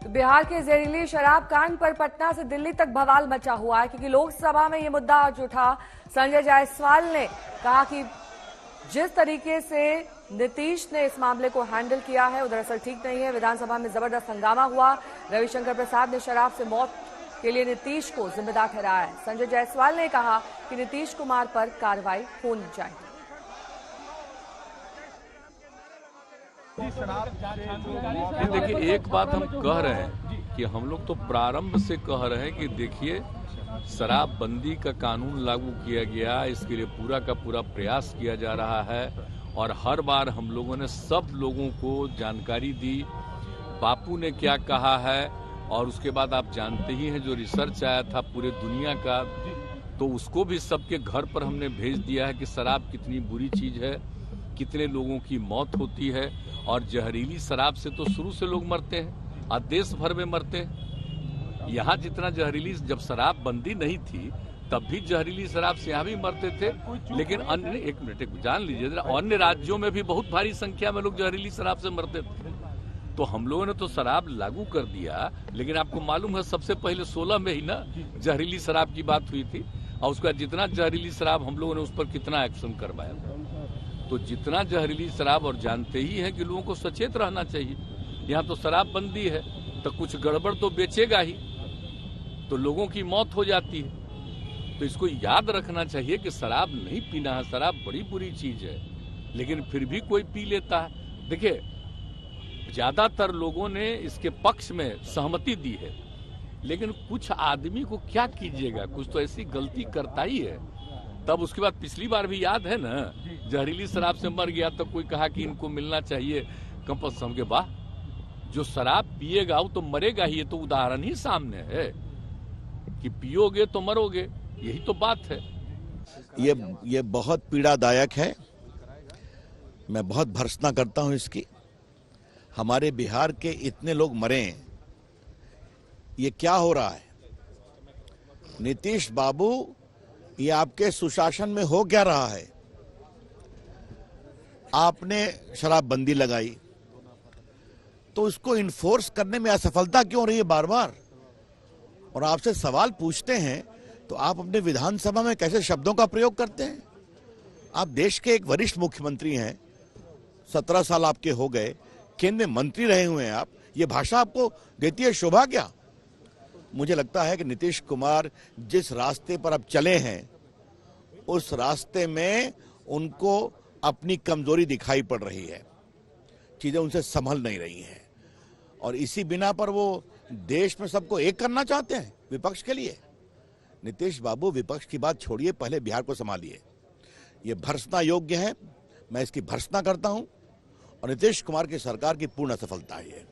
बिहार के जहरीली शराब कांड पर पटना से दिल्ली तक बवाल मचा हुआ है, क्योंकि लोकसभा में ये मुद्दा आज उठा। संजय जायसवाल ने कहा कि जिस तरीके से नीतीश ने इस मामले को हैंडल किया है वो दरअसल ठीक नहीं है। विधानसभा में जबरदस्त हंगामा हुआ। रविशंकर प्रसाद ने शराब से मौत के लिए नीतीश को जिम्मेदार ठहराया है। संजय जायसवाल ने कहा कि नीतीश कुमार पर कार्रवाई होनी चाहिए। देखिए, एक बात हम कह रहे हैं कि हम लोग तो प्रारंभ से कह रहे हैं कि देखिए, शराबबंदी का कानून लागू किया गया, इसके लिए पूरा का पूरा प्रयास किया जा रहा है और हर बार हम लोगों ने सब लोगों को जानकारी दी। बापू ने क्या कहा है और उसके बाद आप जानते ही हैं जो रिसर्च आया था पूरे दुनिया का, तो उसको भी सबके घर पर हमने भेज दिया है कि शराब कितनी बुरी चीज है, कितने लोगों की मौत होती है और जहरीली शराब से तो शुरू से लोग मरते हैं और देश भर में मरते हैं। यहाँ जितना जहरीली, जब शराब बंदी नहीं थी तब भी जहरीली शराब से यहाँ भी मरते थे, लेकिन अन्य, एक मिनट जान लीजिए जरा, अन्य राज्यों में भी बहुत भारी संख्या में लोग जहरीली शराब से मरते थे। तो हम लोगों ने तो शराब लागू कर दिया, लेकिन आपको मालूम है सबसे पहले 16 में ही ना जहरीली शराब की बात हुई थी और उसका जितना जहरीली शराब हम लोगों ने उस पर कितना एक्शन करवाया। तो जितना जहरीली शराब, और जानते ही हैं कि लोगों को सचेत रहना चाहिए। यहाँ तो शराब बंदी है तो कुछ गड़बड़ तो बेचेगा ही, तो लोगों की मौत हो जाती है। तो इसको याद रखना चाहिए कि शराब नहीं पीना है, शराब बड़ी बुरी चीज है, लेकिन फिर भी कोई पी लेता है। देखिए, ज्यादातर लोगों ने इसके पक्ष में सहमति दी है, लेकिन कुछ आदमी को क्या कीजिएगा, कुछ तो ऐसी गलती करता ही है। तब उसके बाद पिछली बार भी याद है ना, जहरीली शराब से मर गया तो कोई कहा कि इनको मिलना चाहिए कंपल्सन के। बाद जो शराब पिएगा वो तो मरेगा ही। ये तो उदाहरण ही सामने है कि पियोगे तो मरोगे, यही तो बात है। ये बहुत पीड़ादायक है। मैं बहुत भर्त्सना करता हूं इसकी। हमारे बिहार के इतने लोग मरे, ये क्या हो रहा है? नीतीश बाबू, ये आपके सुशासन में हो क्या रहा है? आपने शराबबंदी लगाई तो उसको इन्फोर्स करने में असफलता क्यों रही है बार बार? और आपसे सवाल पूछते हैं तो आप अपने विधानसभा में कैसे शब्दों का प्रयोग करते हैं? आप देश के एक वरिष्ठ मुख्यमंत्री हैं, 17 साल आपके हो गए, केंद्रीय मंत्री रहे हुए हैं आप, ये भाषा आपको देती है शोभा क्या? मुझे लगता है कि नीतीश कुमार जिस रास्ते पर अब चले हैं उस रास्ते में उनको अपनी कमजोरी दिखाई पड़ रही है, चीजें उनसे संभल नहीं रही हैं और इसी बिना पर वो देश में सबको एक करना चाहते हैं विपक्ष के लिए। नीतीश बाबू, विपक्ष की बात छोड़िए, पहले बिहार को संभालिए। ये भर्त्सना योग्य है, मैं इसकी भर्त्सना करता हूं और नीतीश कुमार की सरकार की पूर्ण असफलता है ये।